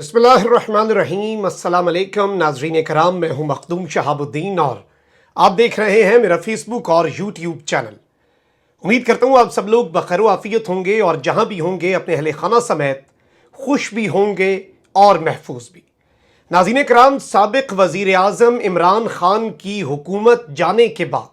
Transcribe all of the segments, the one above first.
बिस्मिल्लाहिर्रहमानिर्रहीम। अस्सलाम वालेकुम नाज़रीन कराम, मैं हूं मखदूम शहाबुद्दीन और आप देख रहे हैं मेरा फेसबुक और यूट्यूब चैनल। उम्मीद करता हूं आप सब लोग बखैर आफियत होंगे और जहां भी होंगे अपने अहले खाना समेत खुश भी होंगे और महफूज भी। नाज़रीन कराम, साबिक वज़ीर आज़म इमरान खान की हुकूमत जाने के बाद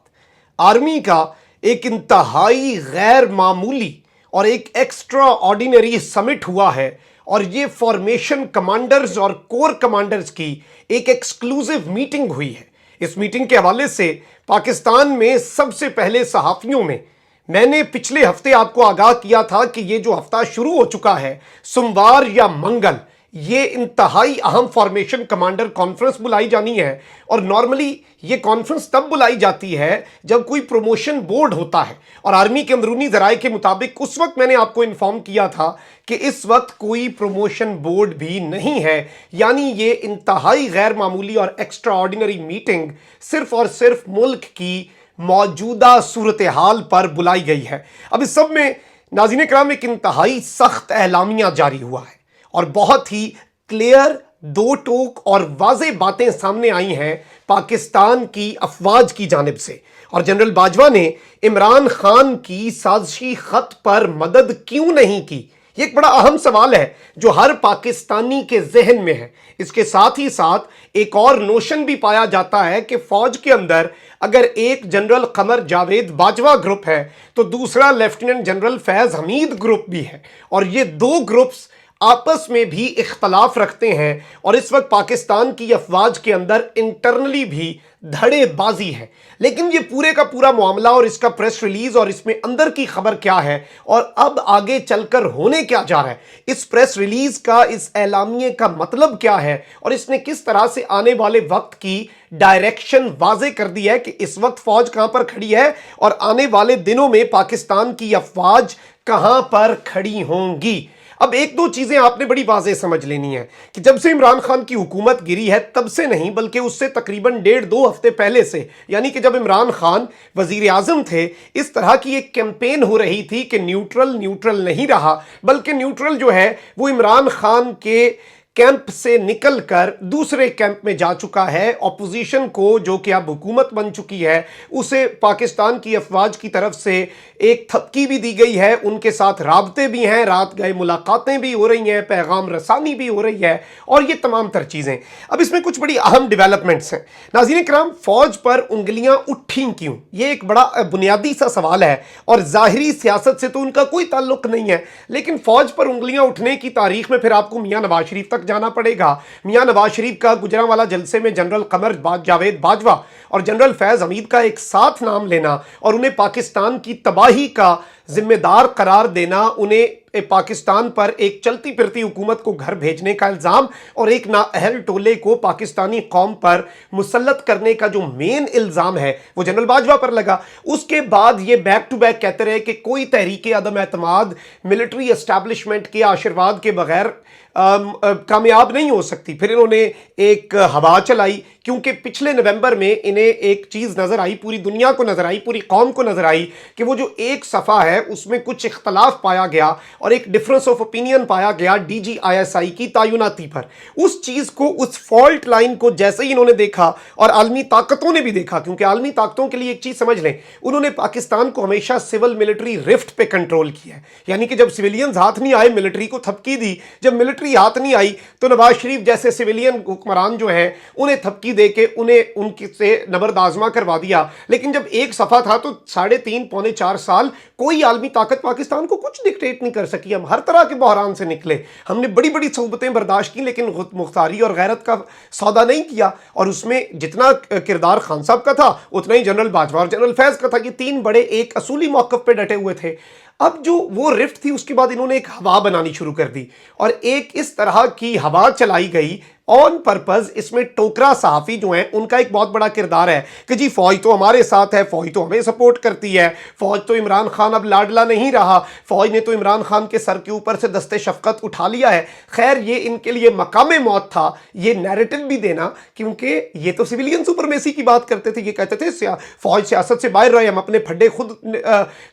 आर्मी का एक इंतहाई गैर मामूली और एक एक्स्ट्रा ऑर्डिनरी समिट हुआ है और ये फॉर्मेशन कमांडर्स और कोर कमांडर्स की एक एक्सक्लूसिव मीटिंग हुई है। इस मीटिंग के हवाले से पाकिस्तान में सबसे पहले सहाफ़ियों में मैंने पिछले हफ्ते आपको आगाह किया था कि ये जो हफ्ता शुरू हो चुका है, सोमवार या मंगल, ये इंतहाई अहम फॉर्मेशन कमांडर कॉन्फ्रेंस बुलाई जानी है। और नॉर्मली ये कॉन्फ्रेंस तब बुलाई जाती है जब कोई प्रमोशन बोर्ड होता है, और आर्मी के अंदरूनी ज़राए के मुताबिक उस वक्त मैंने आपको इन्फॉर्म किया था कि इस वक्त कोई प्रमोशन बोर्ड भी नहीं है। यानी ये इंतहाई गैर मामूली और एक्स्ट्रा ऑर्डिनरी मीटिंग सिर्फ और सिर्फ मुल्क की मौजूदा सूरत हाल पर बुलाई गई है। अब इस सब में नाज़रीन कराम एक इंतहाई सख्त एलामिया जारी हुआ है और बहुत ही क्लियर, दो टोक और वाज़े बातें सामने आई हैं पाकिस्तान की अफवाज की जानिब से। और जनरल बाजवा ने इमरान खान की साजिशी खत पर मदद क्यों नहीं की, ये एक बड़ा अहम सवाल है जो हर पाकिस्तानी के जहन में है। इसके साथ ही साथ एक और नोशन भी पाया जाता है कि फौज के अंदर अगर एक जनरल कमर जावेद बाजवा ग्रुप है तो दूसरा lieutenant general Faiz Hamid group भी है, और ये दो ग्रुप्स आपस में भी इख्तलाफ रखते हैं। और इस वक्त पाकिस्तान की अफवाज के अंदर इंटरनली भी धड़ेबाजी है। लेकिन ये पूरे का पूरा मामला और इसका प्रेस रिलीज और इसमें अंदर की खबर क्या है और अब आगे चलकर होने क्या जा रहा है, इस प्रेस रिलीज का, इस एलामिये का मतलब क्या है, और इसने किस तरह से आने वाले वक्त की डायरेक्शन वाजे कर दी है कि इस वक्त फौज कहां पर खड़ी है और आने वाले दिनों में पाकिस्तान की अफवाज कहां पर खड़ी होंगी। अब एक दो चीजें आपने बड़ी वाज़ेह समझ लेनी है कि जब से इमरान खान की हुकूमत गिरी है, तब से नहीं बल्कि उससे तकरीबन 1.5-2 हफ्ते पहले से, यानी कि जब इमरान खान वजीर आजम थे, इस तरह की एक कैंपेन हो रही थी कि न्यूट्रल नहीं रहा, बल्कि न्यूट्रल जो है वो इमरान खान के कैंप से निकलकर दूसरे कैंप में जा चुका है। ऑपोजिशन को, जो कि अब हुकूमत बन चुकी है, उसे पाकिस्तान की अफवाज की तरफ से एक थपकी भी दी गई है, उनके साथ राबते भी हैं, रात गए मुलाकातें भी हो रही हैं, पैगाम रसानी भी हो रही है, और ये तमाम तर चीज़ें। अब इसमें कुछ बड़ी अहम डेवलपमेंट्स हैं। नाज़रीन कराम, फौज पर उंगलियां उठी क्यों, ये एक बड़ा बुनियादी सा सवाल है और ज़ाहिरी सियासत से तो उनका कोई ताल्लुक नहीं है, लेकिन फौज पर उंगलियां उठने की तारीख में फिर आपको मियां नवाज शरीफ तक जाना पड़ेगा। मियां नवाज शरीफ का गुजरांवाला जलसे में जनरल कमर जावेद बाजवा और जनरल फैज हमीद का एक साथ नाम लेना और उन्हें पाकिस्तान की तबाही का जिम्मेदार करार देना, उन्हें पाकिस्तान पर एक चलती फिरती हुकूमत को घर भेजने का इल्ज़ाम और एक नाअहल टोले को पाकिस्तानी कौम पर मुसल्लत करने का जो मेन इल्ज़ाम है वो जनरल बाजवा पर लगा। उसके बाद ये बैक टू बैक कहते रहे कि कोई तहरीक अदम एतमाद मिलिट्री एस्टैब्लिशमेंट के आशीर्वाद के बगैर कामयाब नहीं हो सकती। फिर इन्होंने एक हवा चलाई, क्योंकि पिछले नवंबर में इन्हें एक चीज़ नज़र आई, पूरी दुनिया को नज़र आई, पूरी कौम को नज़र आई कि वो जो एक सफ़ा है उसमें कुछ इख्तलाफ पाया गया और एक डिफरेंस ऑफ ओपिनियन पाया गया DGISI की तैनाती पर। उस चीज़ को, उस फॉल्ट लाइन को जैसे ही इन्होंने देखा और आलमी ताकतों ने भी देखा, क्योंकि आलमी ताकतों के लिए एक चीज़ समझ लें, उन्होंने पाकिस्तान को हमेशा सिविल मिलिट्री रिफ्ट पे कंट्रोल किया है। यानी कि जब सिविलियंस हाथ नहीं आए, मिलिट्री को थपकी दी, जब मिलिट्री हाथ नहीं आई तो नवाज शरीफ जैसे सिविलियन हुक्मरान जो हैं उन्हें थपकी देके उन्हें उनके से नबर्द आजमा करवा दिया। लेकिन जब एक सफा था तो 3.5-4 साल कोई आलमी ताकत पाकिस्तान को कुछ डिक्टेट नहीं कर सकी। हम हर तरह के बहरान से निकले, हमने बड़ी बड़ी सोबतें बर्दाश्त की, लेकिन मुख्तारी और गैरत का सौदा नहीं किया। और उसमें जितना किरदार खान साहब का था उतना ही जनरल बाजवा और जनरल फैज का था। ये तीन बड़े एक असूली मौक़िफ़ पे डटे हुए थे। अब जो वो रिफ्ट थी उसके बाद इन्होंने एक हवा बनानी शुरू कर दी और एक इस तरह की हवा चलाई गई ऑन पर्पस इसमें टोकरा सहाफी जो हैं उनका एक बहुत बड़ा किरदार है कि जी फौज तो हमारे साथ है, फौज तो हमें सपोर्ट करती है, फौज तो इमरान खान अब लाडला नहीं रहा, फौज ने तो इमरान खान के सर के ऊपर से दस्ते शफकत उठा लिया है। खैर ये इनके लिए मकामे मौत था ये नैरेटिव भी देना, क्योंकि ये तो सिविलियन सुपरमेसी की बात करते थे। ये कहते थे फौज सियासत से बाहर रहे, हम अपने फड्डे खुद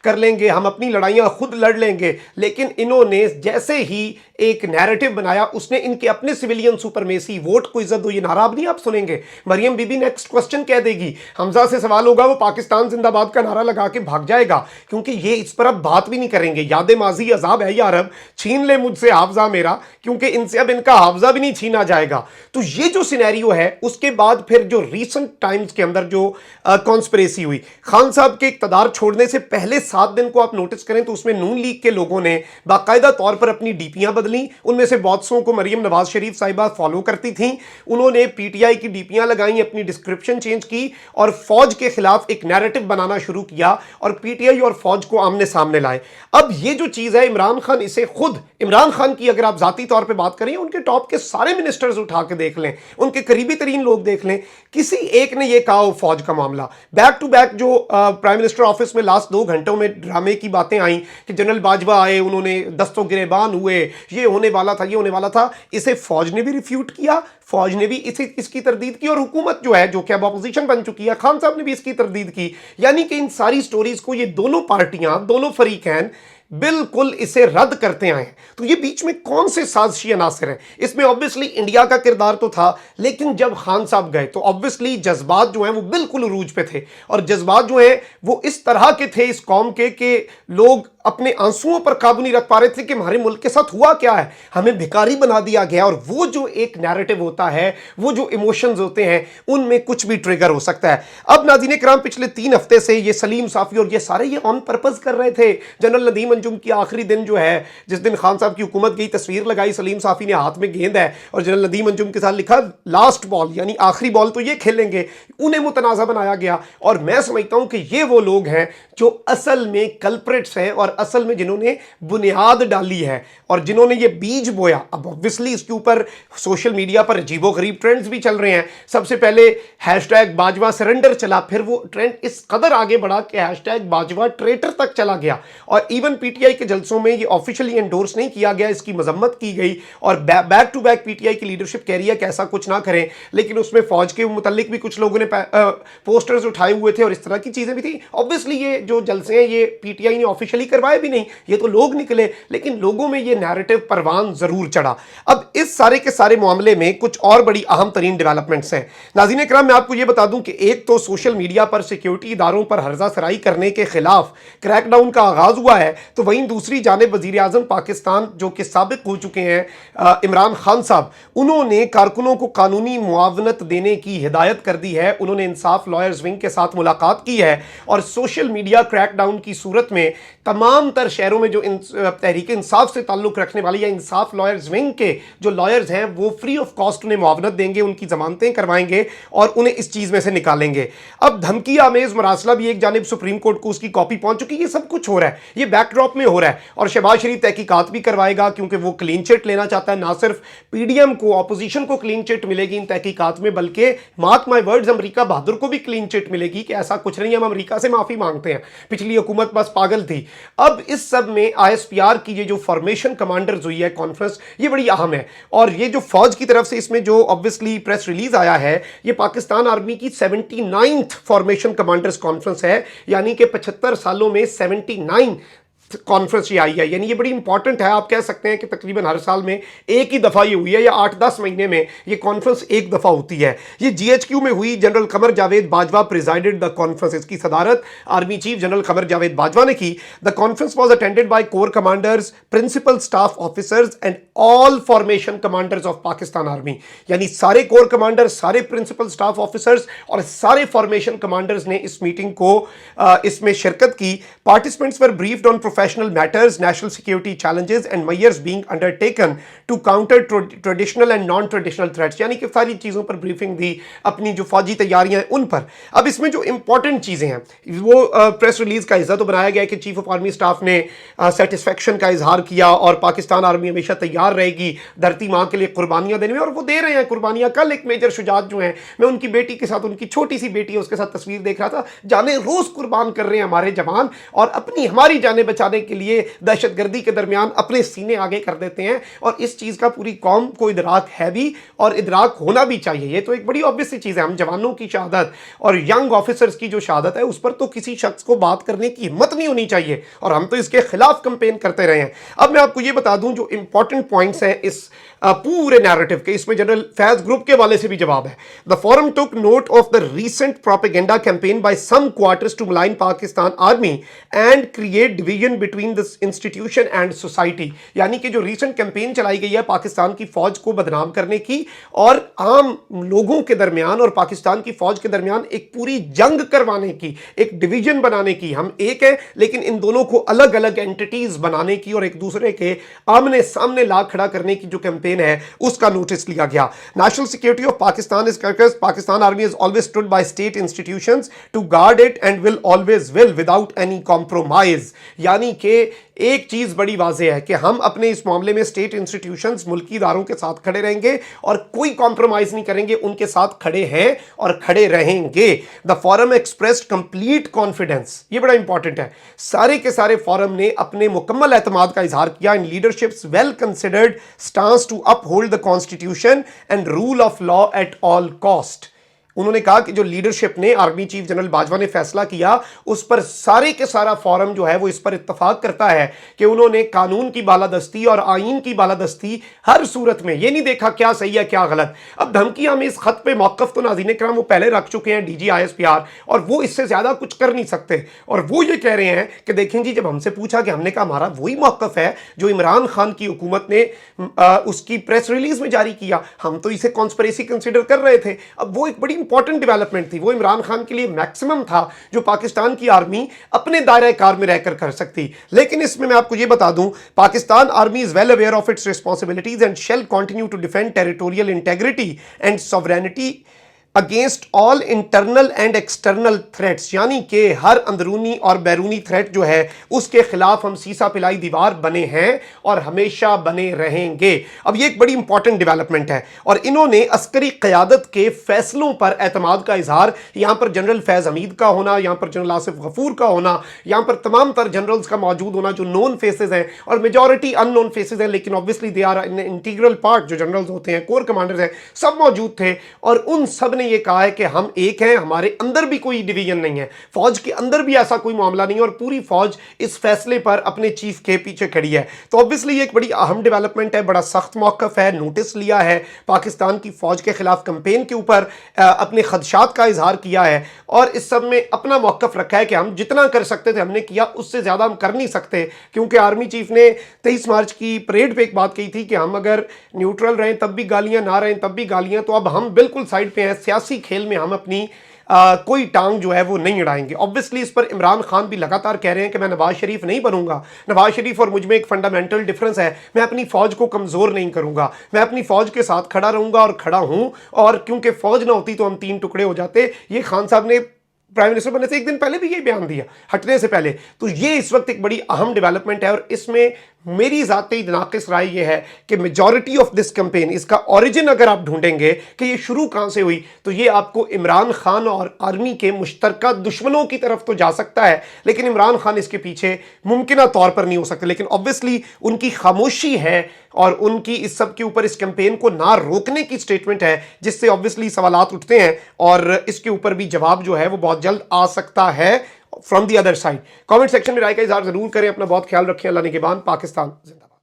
कर लेंगे, हम अपनी लड़ाइयाँ खुद लड़ लेंगे। लेकिन इन्होंने जैसे ही एक नैरेटिव बनाया उसने इनके अपने सिविलियन सुपरमेसी, वोट को इज्जत दो, ये नारा अब नहीं आप सुनेंगे। मरियम बीबी नेक्स्ट क्वेश्चन कह देगी, हमजा से सवाल होगा, वो पाकिस्तान जिंदाबाद का नारा लगा के भाग जाएगा, क्योंकि ये इस पर अब बात भी नहीं करेंगे। याद माजी अजाब है या रब, छीन ले मुझसे हाफजा मेरा, क्योंकि इनसे अब इनका हाफजा भी नहीं छीना जाएगा। तो ये जो सिनेरियो है उसके बाद फिर जो रीसेंट टाइम्स के अंदर जो कॉन्स्पिरेसी हुई, खान साहब के इक़्तिदार छोड़ने से पहले 7 दिन को आप नोटिस करें तो उसमें नून लीग के लोगों ने बाकायदा तौर पर अपनी डीपियां बदली। उनमें से बहुत सौ को मरियम नवाज शरीफ साहिबा फॉलो करती थी, उन्होंने पीटीआई की डीपियां लगाई, अपनी डिस्क्रिप्शन चेंज की और फौज के खिलाफ एक नैरेटिव बनाना शुरू किया और पीटीआई और फौज को आमने सामने लाए। अब ये जो चीज है इमरान खान, इसे खुद इमरान खान की अगर आप जाती तौर पे बात करें, उनके टॉप के सारे मिनिस्टर्स उठा के देख लें, उनके करीबी तरीन लोग देख लें, किसी एक ने ये कहा हो फौज का मामला। बैक टू बैक जो प्राइम मिनिस्टर ऑफिस में लास्ट 2 घंटों में ड्रामे की बातें आई कि जनरल बाजवा आए, उन्होंने दस्तों गिरेबान हुए, ये होने वाला था, ये होने वाला था, इसे फौज ने भी रिफ्यूट किया, फौज ने भी इसकी तरदीद की और हुकूमत जो है, जो कि अब अपोजिशन बन चुकी है, खान साहब ने भी इसकी तरदीद की। यानी कि इन सारी स्टोरीज को ये दोनों पार्टियां, दोनों फरीकैन बिल्कुल इसे रद्द करते आए हैं। तो ये बीच में कौन से साजिशी अनासर हैं? इसमें ऑब्वियसली इंडिया का किरदार तो था, लेकिन जब खान साहब गए तो ऑब्वियसली जज्बात जो हैं वो बिल्कुल उरूज पे थे, और जज्बात जो हैं वो इस तरह के थे इस कौम के कि लोग अपने आंसुओं पर काबू नहीं रख पा रहे थे कि हमारे मुल्क के साथ हुआ क्या है, हमें भिखारी बना दिया गया। और वो जो एक नैरेटिव होता है, वो जो इमोशंस होते हैं, उनमें कुछ भी ट्रिगर हो सकता है। अब नाज़रीन किराम, पिछले 3 हफ्ते से ये सलीम साफ़ी और ये सारे ये ऑन पर्पस कर रहे थे। जनरल नदीम अंजुम की आखिरी दिन जो है, जिस दिन खान साहब की हुकूमत गई, तस्वीर लगाई, सलीम साफ़ी ने हाथ में गेंद है और जनरल नदीम अंजुम के साथ लिखा लास्ट बॉल, यानी आखिरी बॉल तो ये खेलेंगे। उन्हें मुतनाज़ा बनाया गया और मैं समझता हूं कि ये वो लोग हैं जो असल में कल्प्रिट्स हैं और असल में जिन्होंने बुनियाद डाली है और जिन्होंने ये बीज बोया। अब ऑब्वियसली इसके ऊपर सोशल मीडिया पर अजीबोगरीब ट्रेंड्स भी चल रहे हैं। सबसे पहले हैशटैग बाजवा सरेंडर चला, फिर वो ट्रेंड इस कदर आगे बढ़ा कि हैशटैग बाजवा ट्रेटर तक चला गया और इवन पीटीआई के जलसों में ये ऑफिशियली एंडोर्स नहीं किया गया, इसकी मजम्मत की गई और बैक टू बैक पीटीआई की लीडरशिप कह रही है कि ऐसा कुछ ना करें। लेकिन उसमें फौज के मुतल्लिक भी कुछ लोगों ने पोस्टर्स उठाए हुए थे और इस तरह की चीजें भी थी। ऑब्वियसली ये जो जलसे हैं ये पीटीआई ने ऑफिशियली करवाए भी नहीं, ये तो लोग निकले, लेकिन लोगों में ये नैरेटिव परवान जरूर चढ़ा। अब इस सारे के सारे मामले में कुछ और बड़ी अहम तरीन डेवलपमेंट्स हैं। नाज़रीन इकराम, मैं आपको ये बता दूं कि एक तो सोशल मीडिया पर सिक्योरिटी इदारों पर हर्जा सराई करने के खिलाफ क्रैकडाउन का आगाज हुआ है, तो वहीं दूसरी जानिब वजीर आजम पाकिस्तान जो कि साबिक हो चुके हैं इमरान खान साहब, उन्होंने कारकुनों को कानूनी मुआवनत देने की हिदायत कर दी है। उन्होंने इंसाफ लॉयर्स विंग के साथ मुलाकात की है और सोशल मीडिया क्रैकडाउन की सूरत में तमाम तर शहरों में जो तहरीक इंसाफ से ताल्लुक रखने वाली या इंसाफ लॉयर्स विंग के जो लॉयर्स हैं वो फ्री ऑफ कॉस्ट उन्हें मुआवनत देंगे, उनकी जमानतें करवाएंगे और उन्हें इस चीज़ में से निकालेंगे। अब धमकी आमेज मरासला भी एक जानिब सुप्रीम कोर्ट को उसकी कॉपी पहुंच चुकी है। ये सब कुछ हो रहा है, ये बैकड्रॉप में हो रहा है और शहबाज शरीफ तहकीकात भी करवाएगा क्योंकि वो क्लीन चिट लेना चाहता है। ना सिर्फ पीडीएम को, ऑपोजिशन को क्लीन चिट मिलेगी इन तहकीकात में, बल्कि मार्क माय वर्ड्स अमेरिका बहादुर को भी क्लीन चिट मिलेगी कि ऐसा कुछ नहीं, हम अमेरिका से माफी मांगते हैं, पिछली हुकूमत बस पागल थी। अब इस सब में आईएसपीआर की ये जो फॉर्मेशन कमांडर्स हुई है कॉन्फ्रेंस, ये बड़ी अहम है और ये जो फौज की तरफ से इसमें जो ऑब्वियसली प्रेस रिलीज आया है, ये पाकिस्तान आर्मी की 79th फॉर्मेशन कमांडर्स कॉन्फ्रेंस है, यानी कि 75 सालों में 79 कॉन्फ्रेंस ये आई है। यानी ये बड़ी इंपॉर्टेंट है। आप कह सकते हैं कि तकरीबन हर साल में एक ही दफ़ा ये हुई है या 8-10 महीने में ये कॉन्फ्रेंस एक दफ़ा होती है। ये जीएचक्यू में हुई। General Qamar Javed Bajwa presided the conference. इसकी सदारत army chief general Qamar Javed Bajwa ने की। The conference was attended by corps commanders, principal staff officers and all formation commanders of Pakistan army. यानी सारे कोर कमांडर, सारे प्रिंसिपल स्टाफ ऑफिसर्स और सारे फॉर्मेशन कमांडर्स ने इस मीटिंग को इसमें शिरकत की। Participants were briefed on professional professional matters, national security challenges and measures being undertaken to counter traditional and non-traditional threats. यानी कि सारी चीज़ों पर ब्रीफिंग दी, अपनी जो फौजी तैयारियां हैं उन पर। अब इसमें जो इंपॉर्टेंट चीज़ें हैं वो प्रेस रिलीज का हिस्सा तो बनाया गया है कि चीफ ऑफ आर्मी स्टाफ ने सेटिस्फेक्शन का इजहार किया और पाकिस्तान आर्मी हमेशा तैयार रहेगी धरती माँ के लिए कुर्बानियां देने में, और वो दे रहे हैं कुर्बानियां। कल एक मेजर शुजात जो है, मैं उनकी बेटी के साथ, उनकी छोटी सी बेटी है उसके साथ तस्वीर देख रहा था, जाने रोज कुर्बान कर रहे हैं हमारे जवान, और अपनी हमारी जानें बचाने के लिए दहशतगर्दी के दरमियान अपने सीने आगे कर देते हैं। और इस चीज़ का पूरी कौम को इदराक है भी और इदराक होना भी चाहिए। ये तो एक बड़ी ऑब्वियस सी चीज़ है। हम जवानों की शहादत और यंग ऑफिसर्स की जो शहादत है उस पर तो किसी शख्स को बात करने की हिम्मत नहीं होनी चाहिए, और हम तो इसके खिलाफ कंपेन करते रहे हैं। अब मैं आपको ये बता दूं जो इंपॉर्टेंट पॉइंट्स हैं इस पूरे नैरेटिव के, इसमें जनरल फैज ग्रुप के वाले से भी जवाब है। The forum took note of the recent propaganda campaign by some quarters to malign Pakistan army and create division between this institution and society. यानी कि जो रीसेंट कैंपेन चलाई गई है पाकिस्तान की फौज को बदनाम करने की और आम लोगों के दरमियान और पाकिस्तान की फौज के दरमियान एक पूरी जंग करवाने की, एक डिवीजन बनाने की, हम एक है लेकिन इन दोनों को अलग अलग एंटिटीज बनाने की और एक दूसरे के आमने सामने ला खड़ा करने की जो कैंपेन है उसका नोटिस लिया गया। National security of Pakistan is Pakistan army is always stood by state institutions to guard it and will always will without any compromise. यानी कि एक चीज बड़ी वाज़ेह है कि हम अपने इस मामले में स्टेट इंस्टीट्यूशंस, मुल्की इदारों के साथ खड़े रहेंगे और कोई कॉम्प्रोमाइज नहीं करेंगे, उनके साथ खड़े हैं और खड़े रहेंगे। The forum expressed complete confidence, ये बड़ा इंपॉर्टेंट है। सारे के सारे फोरम ने अपने मुकम्मल एतमाद का इजहार किया in leadership's well considered stance to uphold the constitution and rule of law at all cost. उन्होंने कहा कि जो लीडरशिप ने, आर्मी चीफ जनरल बाजवा ने फैसला किया उस पर सारे के सारा फोरम जो है वो इस पर इत्तफाक करता है कि उन्होंने कानून की बालादस्ती और आईन की बालादस्ती हर सूरत में, ये नहीं देखा क्या सही है क्या गलत। अब धमकियां में इस खत पे मौकफ तो नाज़रीन इकराम वो पहले रख चुके हैं डीजी ISPR, और वो इससे ज्यादा कुछ कर नहीं सकते। और वो ये कह रहे हैं कि देखें जी, जब हमसे पूछा कि हमने कहा हमारा वही मौकफ है जो इमरान खान की हुकूमत ने उसकी प्रेस रिलीज में जारी किया, हम तो इसे कॉन्स्पिरेसी कंसिडर कर रहे थे। अब वो एक बड़ी इंपॉर्टेंट डेवलपमेंट थी, वो इमरान खान के लिए मैक्सिमम था जो पाकिस्तान की आर्मी अपने दायरे कार में रहकर कर सकती। लेकिन इसमें मैं आपको ये बता दूं, Pakistan army is well aware of its responsibilities and shall continue to defend territorial integrity and sovereignty against all internal and external threats. यानी कि हर अंदरूनी और बैरूनी थ्रेट जो है उसके खिलाफ हम सीसा पिलाई दीवार बने हैं और हमेशा बने रहेंगे। अब ये एक बड़ी इंपॉर्टेंट डेवलपमेंट है, और इन्होंने अस्करी क़यादत के फैसलों पर एतमाद का इजहार, यहां पर जनरल फैज हमीद का होना, यहां पर जनरल आसिफ गफूर का होना, यहां पर तमाम तर जनरल्स का मौजूद होना जो नोन फेसेस हैं और मेजॉरिटी अननोन फेसेस हैं, लेकिन obviously they are an integral part. जो जनरल्स होते हैं, कोर कमांडर्स हैं, सब मौजूद थे और उन सब ने ये कहा है कि हम एक हैं, हमारे अंदर भी कोई डिवीजन नहीं है, फौज के अंदर भी ऐसा कोई मामला नहीं है, और पूरी फौज इस फैसले पर अपने चीफ के पीछे खड़ी है। तो ऑब्वियसली ये एक बड़ी अहम डेवलपमेंट है, बड़ा सख्त मौकफ है, नोटिस लिया है, पाकिस्तान की फौज के खिलाफ कैंपेन के ऊपर अपने खदशात का इजहार किया है, और इस सब में अपना मौकफ रखा है कि हम जितना कर सकते थे हमने किया, उससे ज्यादा हम कर नहीं सकते। क्योंकि आर्मी चीफ ने 23 मार्च की परेड पे एक बात कही थी कि हम अगर न्यूट्रल रहें तब भी गालियां, ना रहें तब भी गालियां, तो अब हम बिल्कुल साइड पे हैं, सियासी खेल में हम अपनी कोई टांग जो है वो नहीं अड़ाएंगे। ऑब्वियसली इस पर इमरान खान भी लगातार कह रहे हैं कि मैं नवाज शरीफ नहीं बनूंगा, नवाज शरीफ और मुझ में एक फंडामेंटल डिफरेंस है, मैं अपनी फौज को कमजोर नहीं करूंगा, मैं अपनी फौज के साथ खड़ा रहूंगा और खड़ा हूं, और क्योंकि फौज ना होती तो हम 3 टुकड़े हो जाते। ये खान साहब ने प्राइम मिनिस्टर बनने से एक दिन पहले भी यही बयान दिया, हटने से पहले। तो ये इस वक्त एक बड़ी अहम डेवलपमेंट है, और इसमें मेरी ज़ाती नाक़िस राय ये है कि मेजॉरिटी ऑफ दिस कैंपेन, इसका ओरिजिन अगर आप ढूंढेंगे कि ये शुरू कहां से हुई, तो ये आपको इमरान खान और आर्मी के मुश्तरका दुश्मनों की तरफ तो जा सकता है, लेकिन इमरान खान इसके पीछे मुमकिन तौर पर नहीं हो सकते। लेकिन ऑब्वियसली उनकी खामोशी है और उनकी इस सब के ऊपर इस कैंपेन को ना रोकने की स्टेटमेंट है, जिससे ऑब्वियसली सवालात उठते हैं, और इसके ऊपर भी जवाब जो है वो बहुत जल्द आ सकता है from the other side. Comment section में राय का इजहार जरूर करें। अपना बहुत ख्याल रखें। अल्लाह ने के बाद। पाकिस्तान जिंदाबाद।